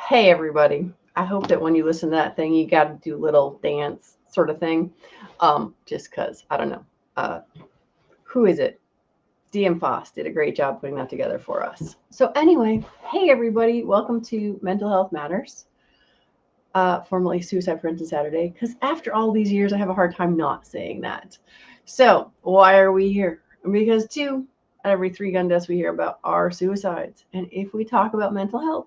Hey, everybody. I hope that when you listen to that thing, you got to do little dance sort of thing. Just because, I don't know. Uh, who is it? DM Foss did a great job putting that together for us. So, anyway, hey, everybody. Welcome to Mental Health Matters, formerly Suicide Prevention Saturday. Because after all these years, I have a hard time not saying that. So, why are we here? Because two out of every three gun deaths we hear about are suicides. And if we talk about mental health,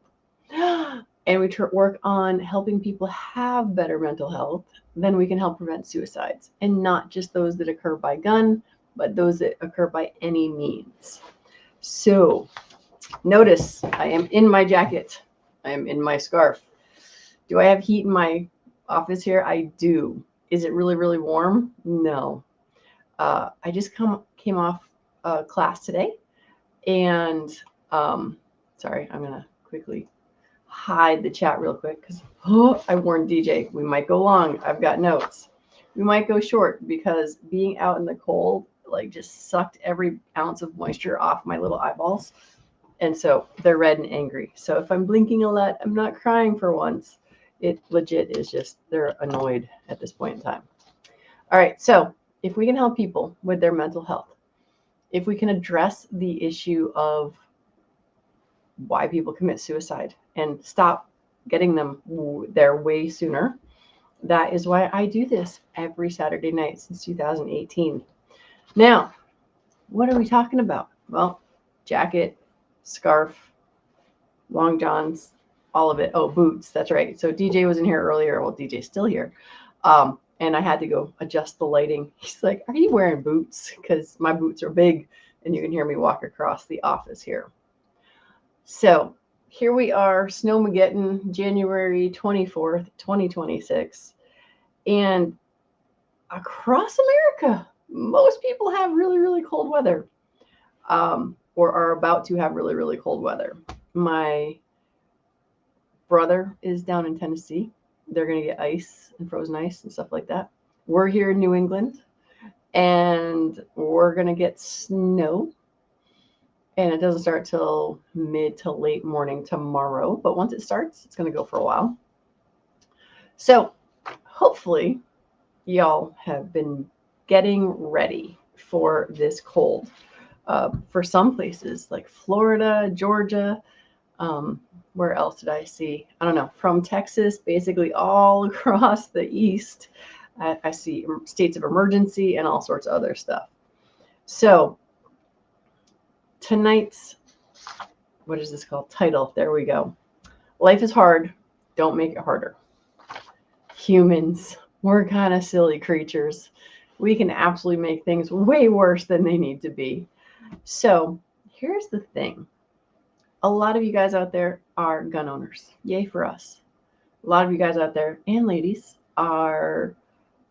and we work on helping people have better mental health, then we can help prevent suicides. And not just those that occur by gun, but those that occur by any means. So notice I am in my jacket. I am in my scarf. Do I have heat in my office here? I do. Is it really, really warm? No. I just came off class today. And sorry, I'm going to quickly hide the chat real quick because I warned DJ we might go long. I've got notes. We might go short because being out in the cold just sucked every ounce of moisture off my little eyeballs, and so they're red and angry. So if I'm blinking a lot, I'm not crying for once. It legit is just they're annoyed at this point in time. All right, so if we can help people with their mental health, if we can address the issue of why people commit suicide and stop getting them there way sooner. That is why I do this every Saturday night since 2018. Now, what are we talking about? Well, jacket, scarf, long johns, all of it. Oh, boots. That's right. So DJ was in here earlier. Well, DJ's still here. And I had to go adjust the lighting. He's like, "Are you wearing boots?" Because my boots are big and you can hear me walk across the office here. So here we are, Snowmageddon, January 24th, 2026. And across America, most people have really, really cold weather, or are about to have really, really cold weather. My brother is down in Tennessee. They're going to get ice and frozen ice and stuff like that. We're here in New England, and we're going to get snow. And it doesn't start till mid to late morning tomorrow. But once it starts, it's going to go for a while. So hopefully y'all have been getting ready for this cold. For some places like Florida, Georgia, where else did I see? I don't know. From Texas, basically all across the east, I see states of emergency and all sorts of other stuff. So tonight's, what is this called? Title. There we go. Life is hard. Don't make it harder. Humans, we're kind of silly creatures. We can absolutely make things way worse than they need to be. So here's the thing. A lot of you guys out there are gun owners. Yay for us. A lot of you guys out there and ladies are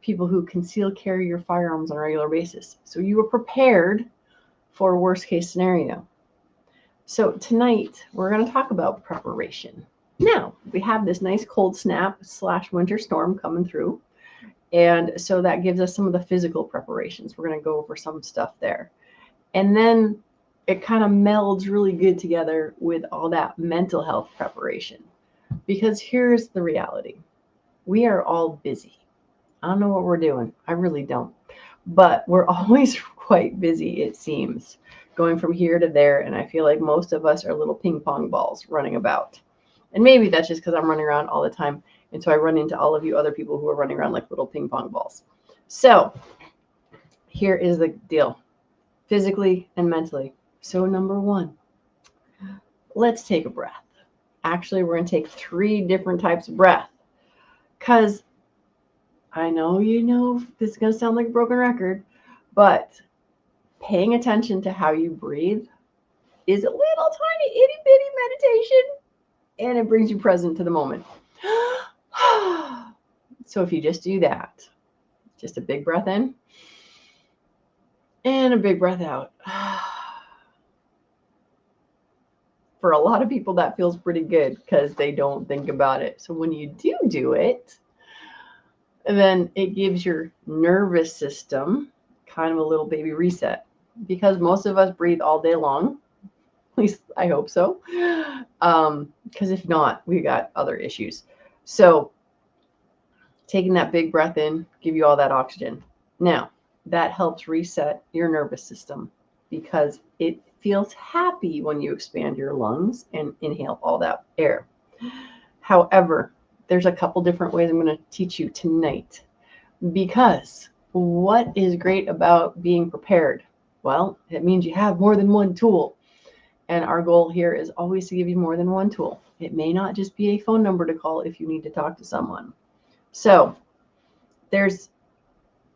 people who conceal carry your firearms on a regular basis. So you were prepared for a worst case scenario. So tonight we're going to talk about preparation. Now we have this nice cold snap / winter storm coming through. And so that gives us some of the physical preparations. We're going to go over some stuff there. And then it kind of melds really good together with all that mental health preparation. Because here's the reality. We are all busy. I don't know what we're doing. I really don't. But we're always quite busy, it seems, going from here to there. And I feel like most of us are little ping pong balls running about. And maybe that's just because I'm running around all the time. And so I run into all of you other people who are running around like little ping pong balls. So here is the deal, physically and mentally. So number one, let's take a breath. Actually, we're going to take 3 different types of breath, because I know this is going to sound like a broken record, but paying attention to how you breathe is a little tiny itty bitty meditation, and it brings you present to the moment. So if you just do that, just a big breath in and a big breath out. For a lot of people, that feels pretty good because they don't think about it. So when you do it, then it gives your nervous system kind of a little baby reset, because most of us breathe all day long. At least I hope so. Because if not, we got other issues. So taking that big breath in, give you all that oxygen. Now, that helps reset your nervous system because it feels happy when you expand your lungs and inhale all that air. However, there's a couple different ways I'm going to teach you tonight, because what is great about being prepared? Well, it means you have more than one tool. And our goal here is always to give you more than one tool. It may not just be a phone number to call if you need to talk to someone. So there's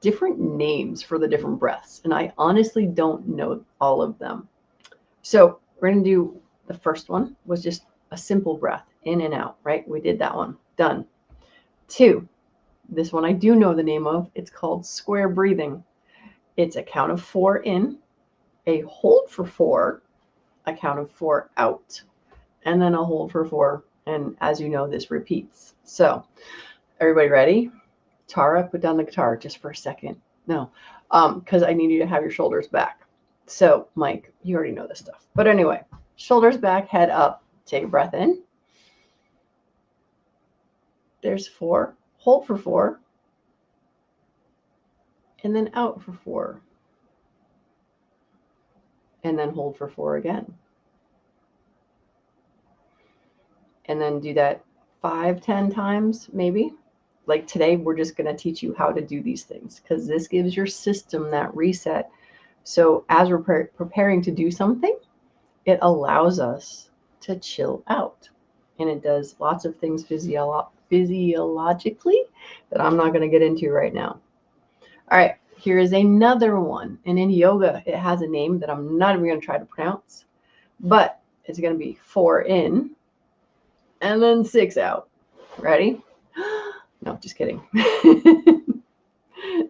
different names for the different breaths, and I honestly don't know all of them. So we're going to do, the first one was just a simple breath, in and out, right? We did that one. Done. 2, this one I do know the name of. It's called square breathing. It's a count of 4 in, a hold for 4, a count of 4 out, and then a hold for 4. And as you know, this repeats. So everybody ready? Tara, put down the guitar just for a second. No, because I need you to have your shoulders back. So Mike, you already know this stuff. But anyway, shoulders back, head up. Take a breath in. There's 4. Hold for 4. And then out for 4. And then hold for 4 again. And then do that 5, 10 times, maybe. Like today, we're just going to teach you how to do these things because this gives your system that reset. So as we're preparing to do something, it allows us to chill out. And it does lots of things physiologically that I'm not going to get into right now. All right, here is another one. And in yoga, it has a name that I'm not even going to try to pronounce, but it's going to be 4 in and then 6 out. Ready? No, just kidding.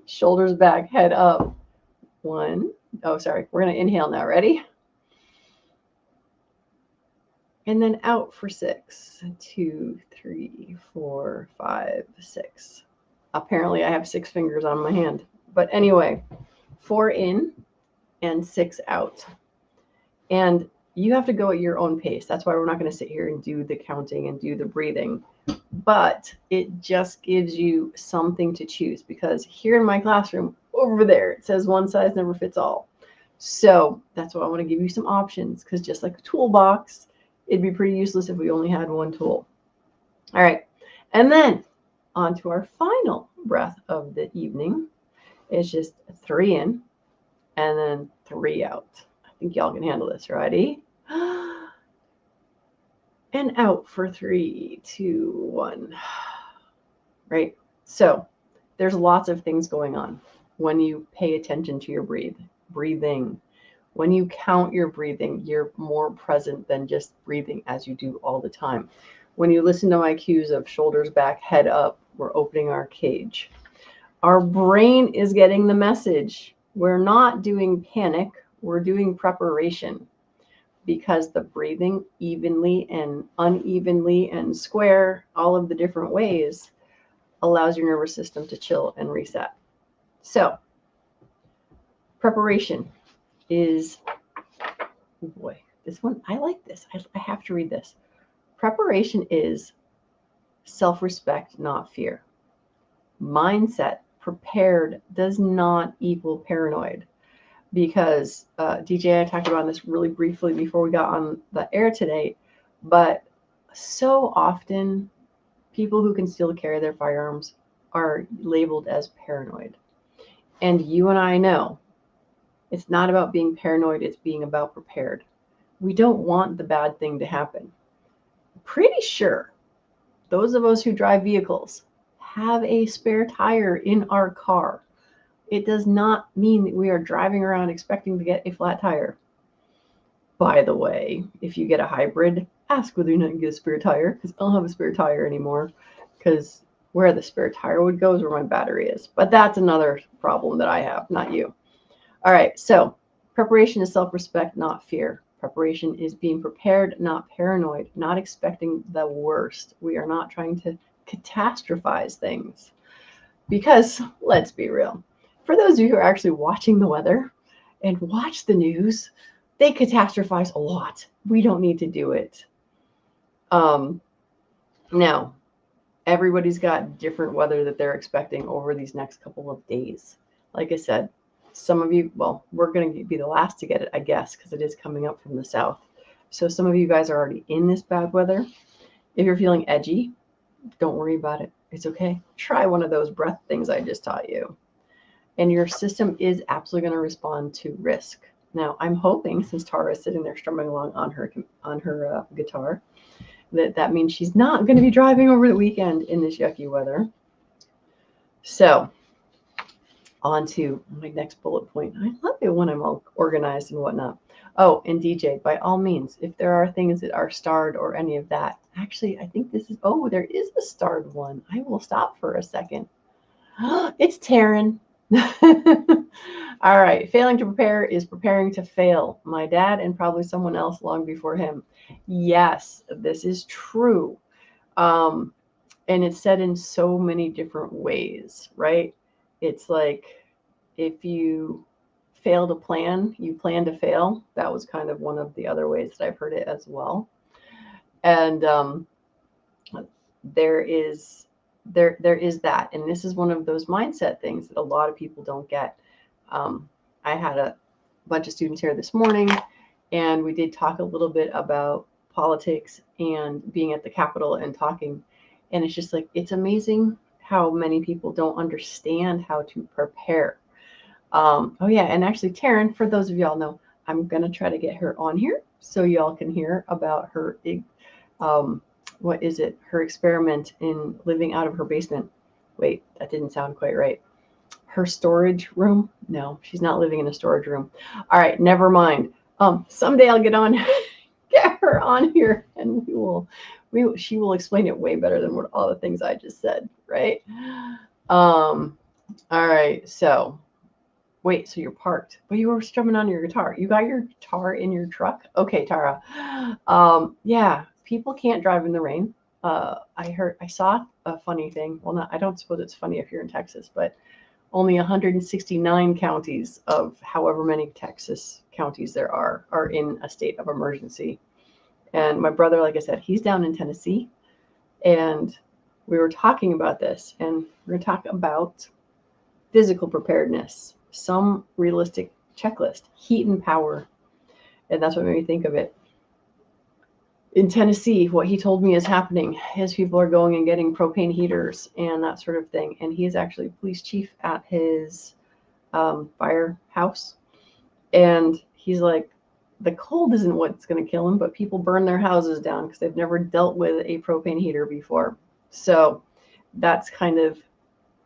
Shoulders back, head up. 1. Oh, sorry. We're going to inhale now. Ready? And then out for 6. 2, 3, 4, 5, 6. Apparently, I have 6 fingers on my hand. But anyway, 4 in and 6 out. And you have to go at your own pace. That's why we're not going to sit here and do the counting and do the breathing. But it just gives you something to choose, because here in my classroom over there, it says one size never fits all. So that's why I want to give you some options, because just like a toolbox, it'd be pretty useless if we only had one tool. All right. And then on to our final breath of the evening. It's just 3 in and then 3 out. I think y'all can handle this. Ready? And out for 3, 2, 1. Right? So there's lots of things going on when you pay attention to your breathing. When you count your breathing, you're more present than just breathing as you do all the time. When you listen to my cues of shoulders back, head up, we're opening our cage. Our brain is getting the message. We're not doing panic, we're doing preparation. Because the breathing evenly and unevenly and square, all of the different ways, allows your nervous system to chill and reset. So preparation is, boy, this one, I like this. I have to read this. Preparation is self-respect, not fear. Mindset, prepared, does not equal paranoid. Because DJ, I talked about this really briefly before we got on the air today, but so often people who can still carry their firearms are labeled as paranoid. And you and I know it's not about being paranoid, it's being about prepared. We don't want the bad thing to happen. I'm pretty sure those of us who drive vehicles have a spare tire in our car. It does not mean that we are driving around expecting to get a flat tire. By the way, if you get a hybrid, ask whether or not you get a spare tire, because I don't have a spare tire anymore, because where the spare tire would go is where my battery is. But that's another problem that I have, not you. All right, so preparation is self-respect, not fear. Preparation is being prepared, not paranoid, not expecting the worst. We are not trying to catastrophize things. Because, let's be real, for those of you who are actually watching the weather and watch the news, they catastrophize a lot. We don't need to do it. Now, everybody's got different weather that they're expecting over these next couple of days. Like I said, some of you, well, we're going to be the last to get it, I guess, because it is coming up from the south. So some of you guys are already in this bad weather. If you're feeling edgy, don't worry about it. It's okay. Try one of those breath things I just taught you. And your system is absolutely going to respond to risk. Now, I'm hoping, since Tara is sitting there strumming along on her guitar, that means she's not going to be driving over the weekend in this yucky weather. So, on to my next bullet point. I love it when I'm all organized and whatnot. Oh, and DJ, by all means, if there are things that are starred or any of that, actually, I think this is, oh, there is a starred one. I will stop for a second. It's Taryn. All right. Failing to prepare is preparing to fail. My dad and probably someone else long before him. Yes, this is true. And it's said in so many different ways, right? It's like if you fail to plan, you plan to fail. That was kind of one of the other ways that I've heard it as well. And there is that, and this is one of those mindset things that a lot of people don't get. I had a bunch of students here this morning, and we did talk a little bit about politics and being at the Capitol and talking, and it's just like, it's amazing how many people don't understand how to prepare. Oh yeah, and actually Taryn, for those of y'all know, I'm gonna try to get her on here so y'all can hear about her what is it? Her experiment in living out of her basement. Wait, that didn't sound quite right. Her storage room? No, she's not living in a storage room. All right, never mind. Someday I'll get her on here, and she will explain it way better than what all the things I just said, right? All right, so wait, so you're parked, but you were strumming on your guitar. You got your guitar in your truck? Okay, Tara. Yeah, people can't drive in the rain. I saw a funny thing. Well, I don't suppose it's funny if you're in Texas, but only 169 counties of however many Texas counties there are in a state of emergency. And my brother, like I said, he's down in Tennessee, and we were talking about this, and we're going to talk about physical preparedness, some realistic checklist, heat and power. And that's what made me think of it. In Tennessee, what he told me is happening is people are going and getting propane heaters and that sort of thing. And he is actually police chief at his firehouse. And he's like, the cold isn't what's going to kill them, but people burn their houses down because they've never dealt with a propane heater before. So that's kind of,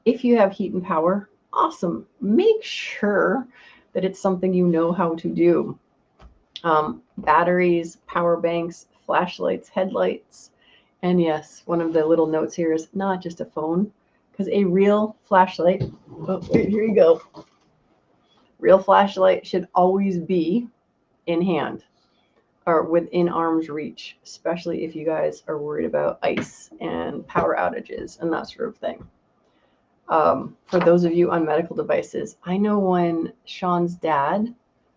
if you have heat and power, awesome. Make sure that it's something you know how to do. Batteries, power banks, flashlights, headlights. And yes, one of the little notes here is not just a phone, because a real flashlight, oh, wait, here you go. Real flashlight should always be in hand or within arm's reach, especially if you guys are worried about ice and power outages and that sort of thing. For those of you on medical devices, I know when Sean's dad,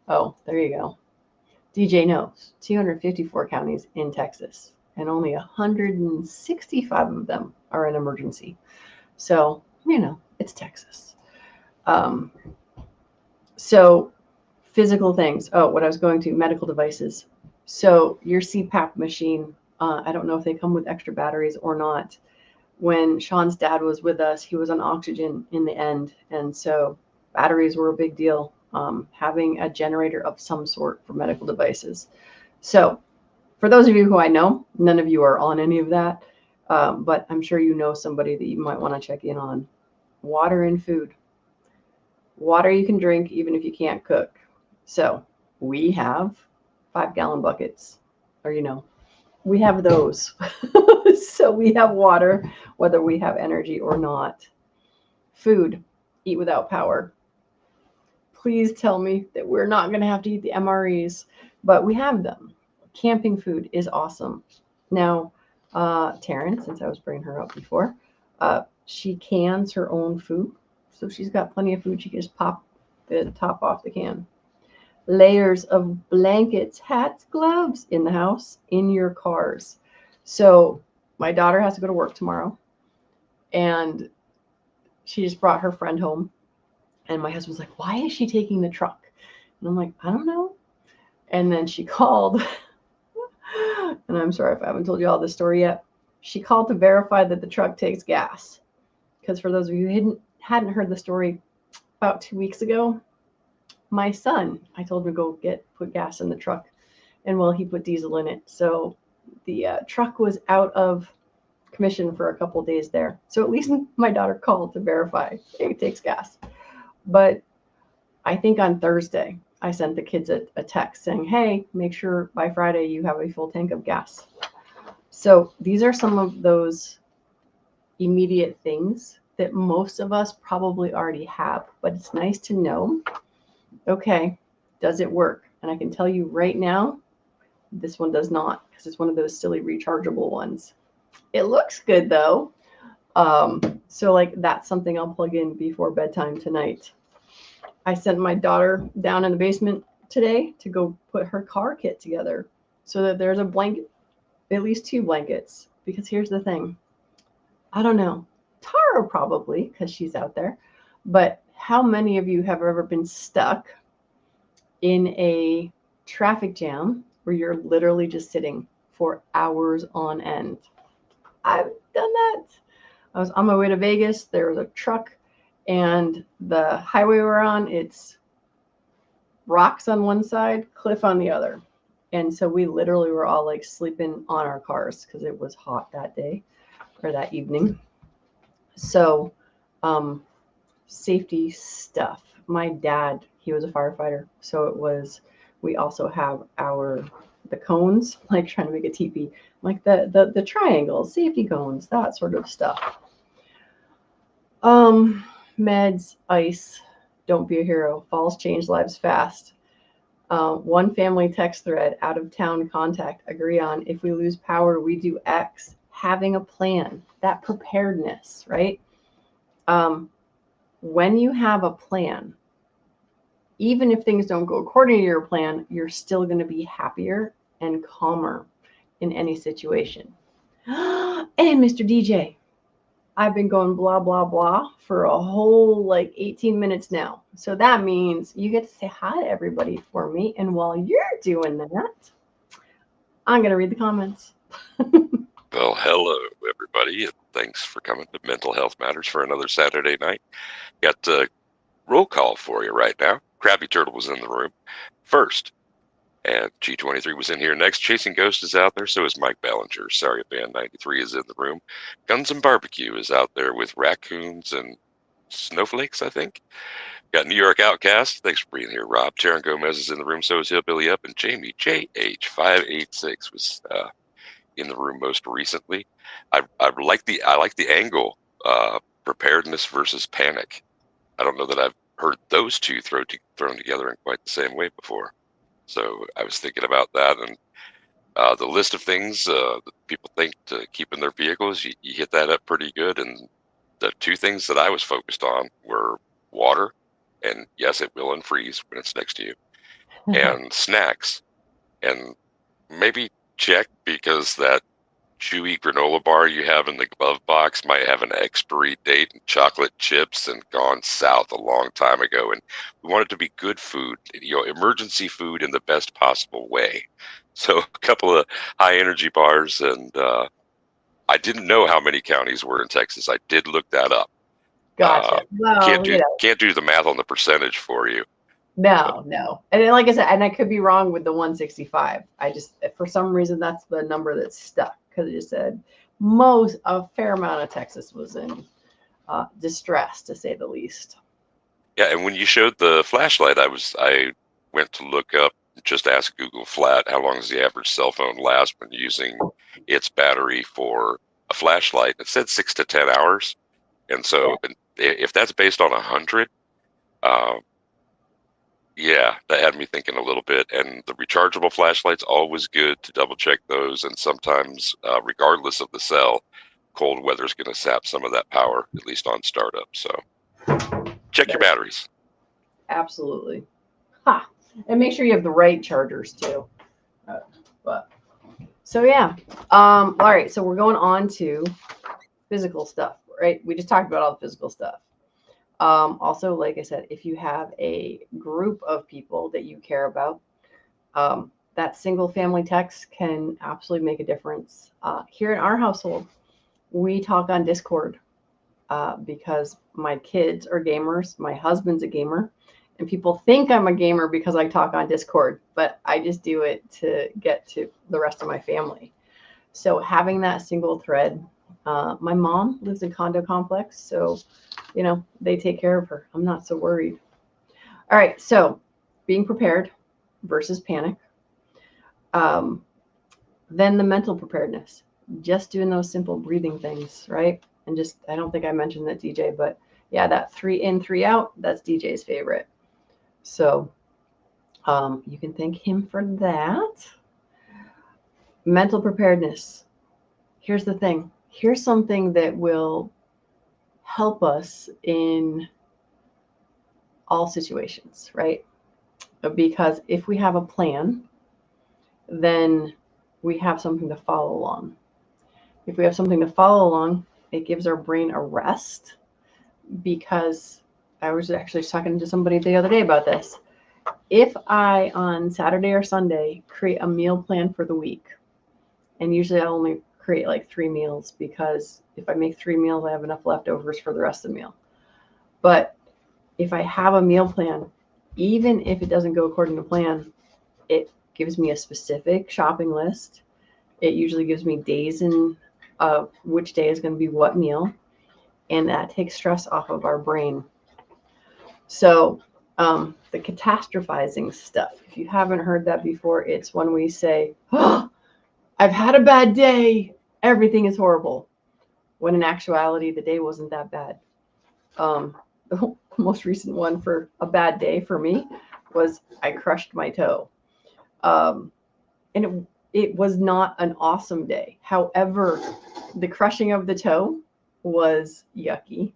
oh, there you go. DJ knows 254 counties in Texas, and only 165 of them are an emergency. So, it's Texas. So physical things. Oh, what I was going to, medical devices. So your CPAP machine, I don't know if they come with extra batteries or not. When Sean's dad was with us, he was on oxygen in the end. And so batteries were a big deal. Having a generator of some sort for medical devices. So for those of you who I know, none of you are on any of that, but I'm sure you know somebody that you might want to check in on. Water and food. Water you can drink even if you can't cook. So we have 5-gallon buckets, or we have those. So we have water, whether we have energy or not. Food, eat without power. Please tell me that we're not going to have to eat the MREs, but we have them. Camping food is awesome. Now, Taryn, since I was bringing her up before, she cans her own food. So she's got plenty of food. She can just pop the top off the can. Layers of blankets, hats, gloves in the house, in your cars. So my daughter has to go to work tomorrow, and she just brought her friend home. And my husband's like, why is she taking the truck? And I'm like, I don't know. And then she called, and I'm sorry if I haven't told you all this story yet. She called to verify that the truck takes gas. Because for those of you who hadn't heard the story, about 2 weeks ago, my son, I told him to go put gas in the truck, and well, he put diesel in it. So the truck was out of commission for a couple of days there. So at least my daughter called to verify it takes gas. But I think on Thursday, I sent the kids a text saying, hey, make sure by Friday you have a full tank of gas. So these are some of those immediate things that most of us probably already have, but it's nice to know, okay, does it work? And I can tell you right now, this one does not, because it's one of those silly rechargeable ones. It looks good though. So like that's something I'll plug in before bedtime tonight. I sent my daughter down in the basement today to go put her car kit together so that there's a blanket, at least 2 blankets. Because here's the thing. I don't know. Tara probably, because she's out there. But how many of you have ever been stuck in a traffic jam where you're literally just sitting for hours on end? I've done that. I was on my way to Vegas. There was a truck, and the highway we're on, it's rocks on one side, cliff on the other. And so we literally were all like sleeping on our cars because it was hot that day or that evening. So safety stuff. My dad, he was a firefighter. So it was, we also have the cones, like trying to make a teepee, like the triangles, safety cones, that sort of stuff. Meds, ice, don't be a hero. Falls change lives fast. One family text thread, out of town contact, agree on, if we lose power, we do X. Having a plan, that preparedness, right? When you have a plan, even if things don't go according to your plan, you're still going to be happier and calmer in any situation. And Mr. DJ, I've been going blah, blah, blah for a whole like 18 minutes now. So that means you get to say hi to everybody for me. And while you're doing that, I'm going to read the comments. Well, hello, everybody, and thanks for coming to Mental Health Matters for another Saturday night. Got a roll call for you right now. Krabby Turtle was in the room first, and G23 was in here next. Chasing Ghost is out there, so is Mike Ballinger. Sorry, Band 93 is in the room. Guns and Barbecue is out there with raccoons and snowflakes, I think. Got New York Outcast. Thanks for being here, Rob. Taryn Gomez is in the room, so is Hillbilly Up, and Jamie JH586 was in the room most recently. I like the angle, preparedness versus panic. I don't know that I've heard those two thrown together in quite the same way before. So I was thinking about that, and the list of things that people think to keep in their vehicles, you hit that up pretty good. And the 2 things that I was focused on were water, and yes, it will unfreeze when it's next to you, and snacks. And maybe check, because that chewy granola bar you have in the glove box might have an expiry date, and chocolate chips and gone south a long time ago. And we want it to be good food, emergency food in the best possible way. So a couple of high energy bars, and I didn't know how many counties were in Texas. I did look that up. Gotcha. Well, can't do the math on the percentage for you. No. And then, like I said, and I could be wrong with the 165. I just, for some reason, that's the number that's stuck, because it just said a fair amount of Texas was in distress, to say the least. Yeah, and when you showed the flashlight, I went to look up, just ask Google Flat, how long does the average cell phone last when using its battery for a flashlight? It said 6 to 10 hours. And so if that's based on 100, yeah, that had me thinking a little bit. And the rechargeable flashlight's always good to double check those. And sometimes, regardless of the cell, cold weather's going to sap some of that power, at least on startup. So check your batteries. Absolutely. And make sure you have the right chargers too. So yeah. All right. So we're going on to physical stuff, right? We just talked about all the physical stuff. Also, like I said, if you have a group of people that you care about, that single family text can absolutely make a difference. Here in our household, we talk on Discord because my kids are gamers, my husband's a gamer, and people think I'm a gamer because I talk on Discord, but I just do it to get to the rest of my family. So having that single thread, my mom lives in a condo complex, so they take care of her. I'm not so worried. All right, so being prepared versus panic. Um, then the mental preparedness, just doing those simple breathing things, right? And just, I don't think I mentioned that, DJ, but yeah, that 3 in, 3 out, that's DJ's favorite. So you can thank him for that. Mental preparedness. Here's the thing. Here's something that will help us in all situations, right? Because if we have a plan, then we have something to follow along. If we have something to follow along, it gives our brain a rest, because I was actually talking to somebody the other day about this. If I, on Saturday or Sunday, create a meal plan for the week, and usually I only create like 3 meals, because if I make 3 meals, I have enough leftovers for the rest of the meal. But if I have a meal plan, even if it doesn't go according to plan, it gives me a specific shopping list. It usually gives me days in which day is going to be what meal, and that takes stress off of our brain. So the catastrophizing stuff, if you haven't heard that before, it's when we say, oh, I've had a bad day, everything is horrible, when in actuality the day wasn't that bad. The most recent one for a bad day for me was I crushed my toe. And it was not an awesome day. However, the crushing of the toe was yucky.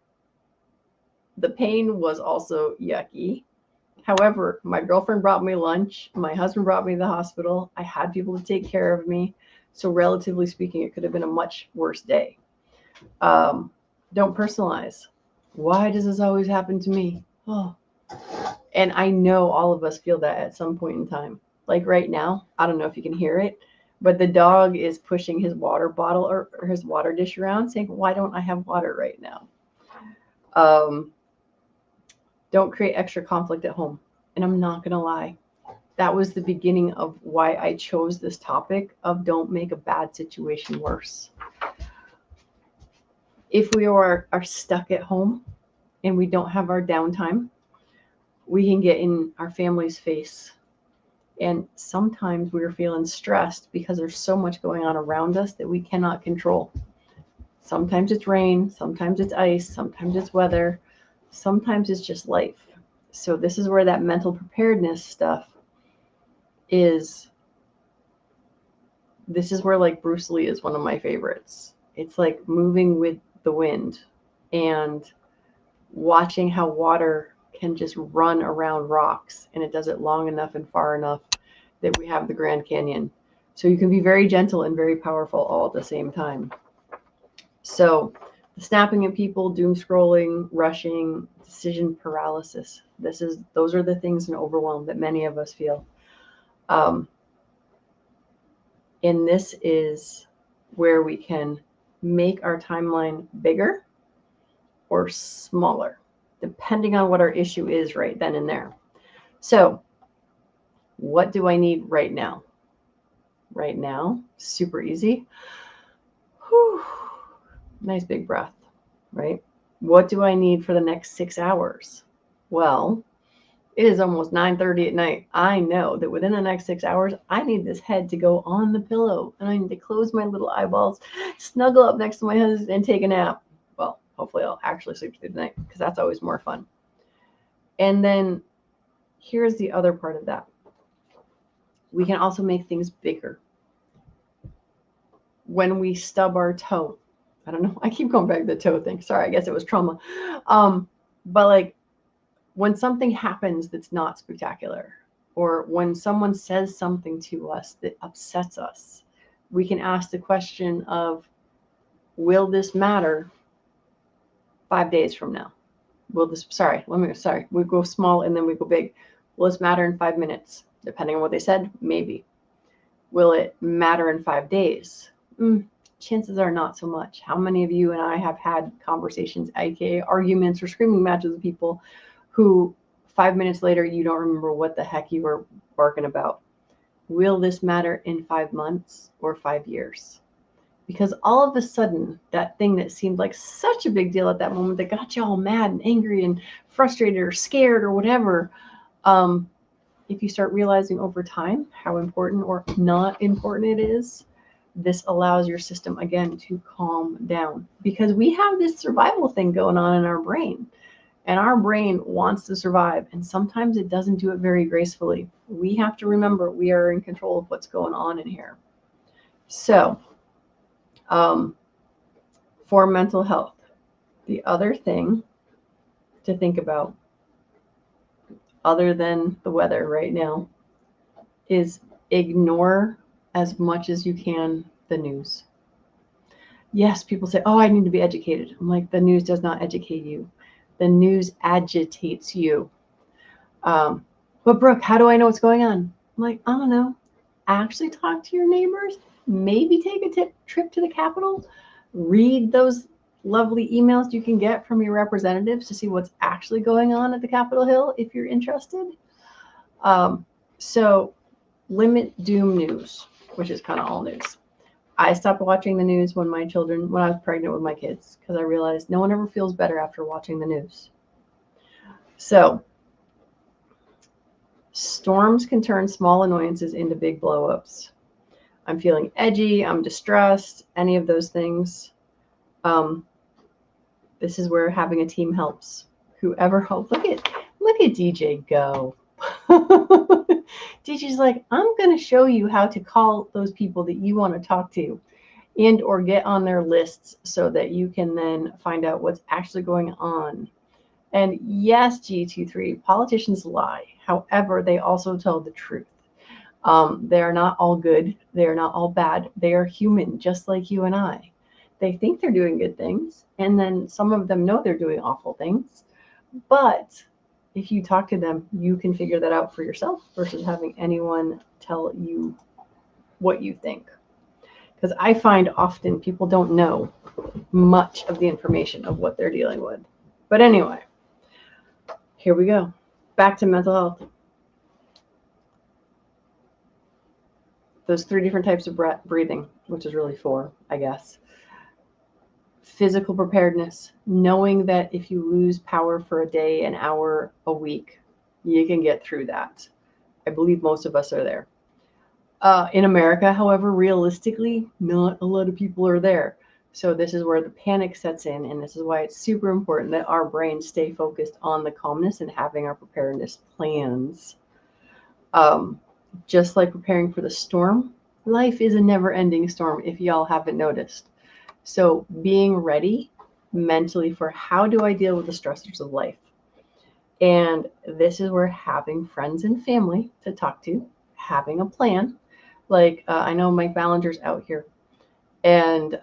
The pain was also yucky. However, my girlfriend brought me lunch. My husband brought me to the hospital. I had people to take care of me. So relatively speaking, it could have been a much worse day. Don't personalize. Why does this always happen to me? Oh, and I know all of us feel that at some point in time. Like right now, I don't know if you can hear it, but the dog is pushing his water bottle or his water dish around, saying, why don't I have water right now? Don't create extra conflict at home. And I'm not going to lie, that was the beginning of why I chose this topic of don't make a bad situation worse. If we are stuck at home and we don't have our downtime, we can get in our family's face. And sometimes we're feeling stressed because there's so much going on around us that we cannot control. Sometimes it's rain, sometimes it's ice, sometimes it's weather, sometimes it's just life. So this is where that mental preparedness stuff is. This is where like Bruce Lee is one of my favorites. It's like moving with the wind and watching how water can just run around rocks, and it does it long enough and far enough that we have the Grand Canyon. So you can be very gentle and very powerful all at the same time. So the snapping at people, doom scrolling, rushing, decision paralysis. Those are the things in overwhelm that many of us feel. And this is where we can make our timeline bigger or smaller, depending on what our issue is right then and there. So what do I need right now? Right now, super easy. Whew. Nice big breath, right? What do I need for the next 6 hours? Well, it is almost 9:30 at night. I know that within the next 6 hours, I need this head to go on the pillow, and I need to close my little eyeballs, snuggle up next to my husband, and take a nap. Well, hopefully I'll actually sleep through the night, because that's always more fun. And then here's the other part of that. We can also make things bigger. When we stub our toe, I don't know, I keep going back to the toe thing. Sorry, I guess it was trauma. But like when something happens that's not spectacular, or when someone says something to us that upsets us, we can ask the question of, will this matter 5 days from now? Will this, we go small and then we go big. Will this matter in 5 minutes? Depending on what they said, maybe. Will it matter in 5 days? Chances are not so much. How many of you and I have had conversations, aka arguments or screaming matches with people who 5 minutes later, you don't remember what the heck you were barking about? Will this matter in 5 months or 5 years? Because all of a sudden, that thing that seemed like such a big deal at that moment that got you all mad and angry and frustrated or scared or whatever, if you start realizing over time how important or not important it is, this allows your system, again, to calm down. Because we have this survival thing going on in our brain. And our brain wants to survive. And sometimes it doesn't do it very gracefully. We have to remember we are in control of what's going on in here. So, for mental health, the other thing to think about, other than the weather right now, is ignore as much as you can the news. Yes, people say, oh, I need to be educated. I'm like, the news does not educate you. The news agitates you. But Brooke, how do I know what's going on? I'm like, I don't know. Actually talk to your neighbors. Maybe take a trip to the Capitol. Read those lovely emails you can get from your representatives to see what's actually going on at the Capitol Hill if you're interested. So limit doom news, which is kind of all news. I stopped watching the news when I was pregnant with my kids, because I realized no one ever feels better after watching the news. So storms can turn small annoyances into big blowups. I'm feeling edgy, I'm distressed, any of those things. This is where having a team helps. Look at DJ go. DJ's like, I'm going to show you how to call those people that you want to talk to and or get on their lists so that you can then find out what's actually going on. And yes, G23, politicians lie. However, they also tell the truth. They are not all good. They are not all bad. They are human, just like you and I. They think they're doing good things, and then some of them know they're doing awful things. But if you talk to them, you can figure that out for yourself versus having anyone tell you what you think. Because I find often people don't know much of the information of what they're dealing with. But anyway, here we go. Back to mental health. Those 3 different types of breathing, which is really 4, I guess. Physical preparedness, knowing that if you lose power for a day, an hour, a week, you can get through that. I believe most of us are there. In America, however, realistically, not a lot of people are there. So this is where the panic sets in, and this is why it's super important that our brains stay focused on the calmness and having our preparedness plans. Just like preparing for the storm, life is a never-ending storm, if y'all haven't noticed. So being ready mentally for how do I deal with the stressors of life? And this is where having friends and family to talk to, having a plan. Like I know Mike Ballinger's out here. And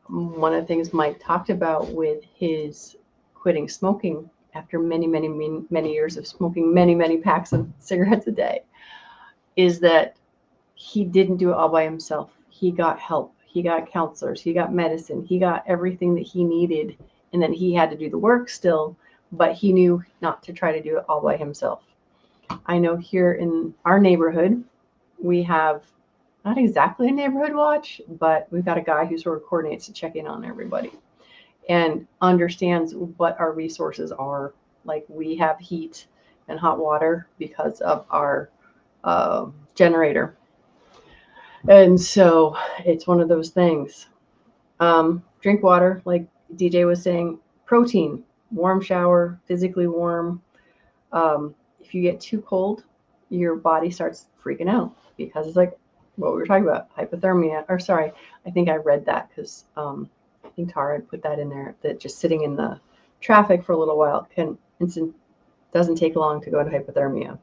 one of the things Mike talked about with his quitting smoking after many, many, many years of smoking many, many packs of cigarettes a day is that he didn't do it all by himself. He got help. He got counselors, he got medicine, he got everything that he needed. And then he had to do the work still, but he knew not to try to do it all by himself. I know here in our neighborhood, we have not exactly a neighborhood watch, but we've got a guy who sort of coordinates to check in on everybody and understands what our resources are. Like we have heat and hot water because of our generator. And so it's one of those things. Drink water, like DJ was saying, protein, warm shower, physically warm. If you get too cold, your body starts freaking out because it's like what we were talking about, hypothermia. Or sorry, I think I read that because I think Tara had put that in there, that just sitting in the traffic for a little while doesn't take long to go to hypothermia.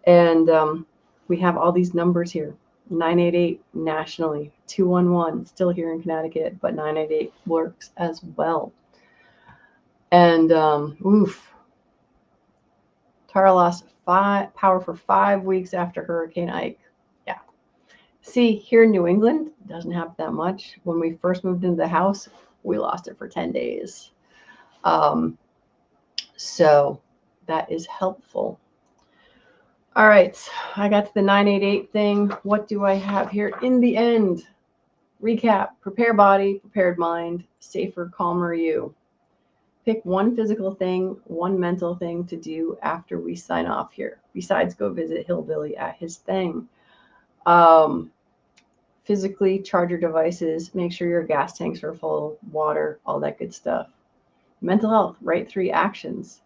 And we have all these numbers here. 988 nationally, 211 still here in Connecticut, but 988 works as well. And Tara lost power for 5 weeks after Hurricane Ike. Yeah. See, here in New England, it doesn't happen that much. When we first moved into the house, we lost it for 10 days. So that is helpful. All right, I got to the 988 thing. What do I have here in the end? Recap: prepare body, prepared mind, safer, calmer you. Pick one physical thing, one mental thing to do after we sign off here, besides go visit Hillbilly at his thing. Physically, charge your devices, make sure your gas tanks are full, water, all that good stuff. Mental health, write 3 actions.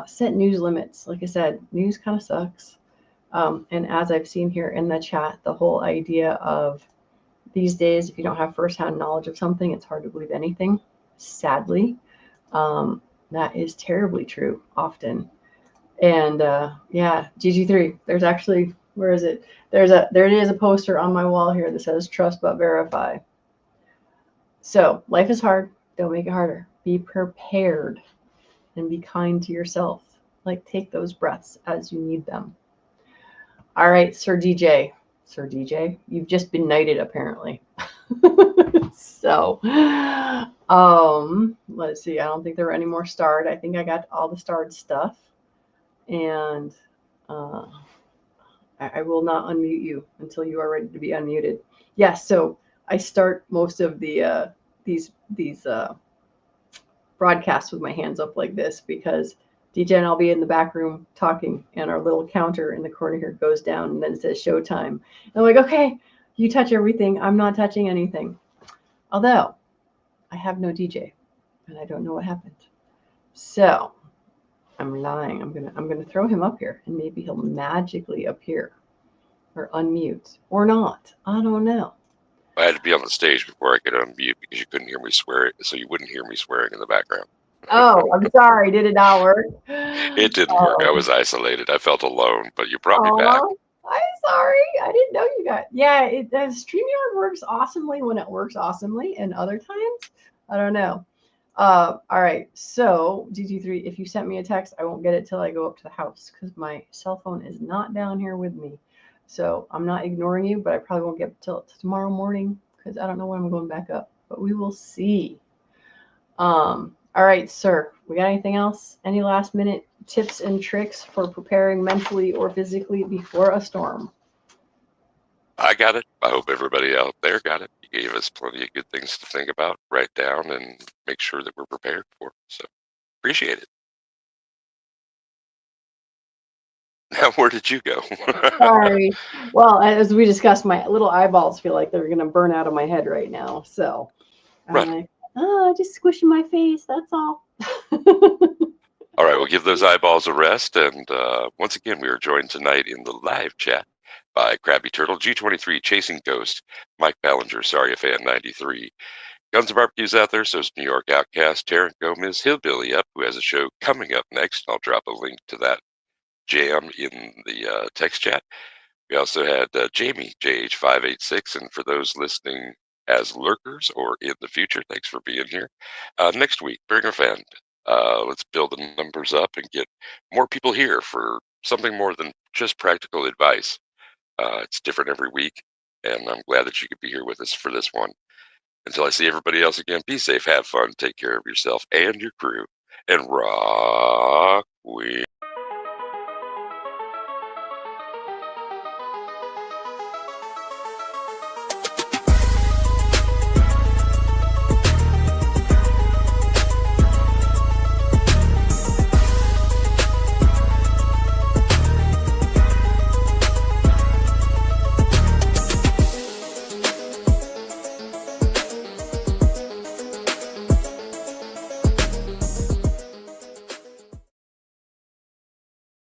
Set news limits. Like I said, news kind of sucks. And as I've seen here in the chat, the whole idea of these days, if you don't have firsthand knowledge of something, it's hard to believe anything, sadly. That is terribly true often. And yeah, GG3, there's actually, where is it? There it is, a poster on my wall here that says trust but verify. So life is hard. Don't make it harder. Be prepared and be kind to yourself. Like, take those breaths as you need them. All right, Sir DJ, you've just been knighted apparently. So, let's see. I don't think there were any more starred. I think I got all the starred stuff, and I will not unmute you until you are ready to be unmuted. Yes. So I start most of the these broadcasts with my hands up like this because DJ and I'll be in the back room talking, and our little counter in the corner here goes down, and then it says showtime. And I'm like, okay, you touch everything. I'm not touching anything. Although I have no DJ, and I don't know what happened. So I'm lying. I'm gonna throw him up here, and maybe he'll magically appear or unmute or not. I don't know. I had to be on the stage before I could unmute because you couldn't hear me swear, so you wouldn't hear me swearing in the background. Oh, I'm sorry. Did it not work? It didn't work. I was isolated. I felt alone, but you brought me back. I'm sorry. I didn't know you got. Yeah, StreamYard works awesomely when it works awesomely, and other times, I don't know. All right. So GG3, if you sent me a text, I won't get it till I go up to the house because my cell phone is not down here with me. So I'm not ignoring you, but I probably won't get it till tomorrow morning because I don't know when I'm going back up. But we will see. All right, sir. We got anything else? Any last minute tips and tricks for preparing mentally or physically before a storm? I got it. I hope everybody out there got it. You gave us plenty of good things to think about, write down, and make sure that we're prepared for. So appreciate it. Now, where did you go? Sorry. Well, as we discussed, my little eyeballs feel like they're going to burn out of my head right now. So I'm like, just squishing my face. That's all. All right, we'll give those eyeballs a rest. And once again, we are joined tonight in the live chat by Krabby Turtle, G23, Chasing Ghost, Mike Ballinger, Sorry Fan 93. Guns and Barbecues out there, so is New York Outcast, Tarrant Gomez, Hillbilly Up, who has a show coming up next. I'll drop a link to that jam in the text chat. We also had Jamie, JH586, and for those listening as lurkers or in the future, thanks for being here. Next week, bring a friend. Let's build the numbers up and get more people here for something more than just practical advice. It's different every week, and I'm glad that you could be here with us for this one. Until I see everybody else again, be safe, have fun, take care of yourself and your crew, and rock with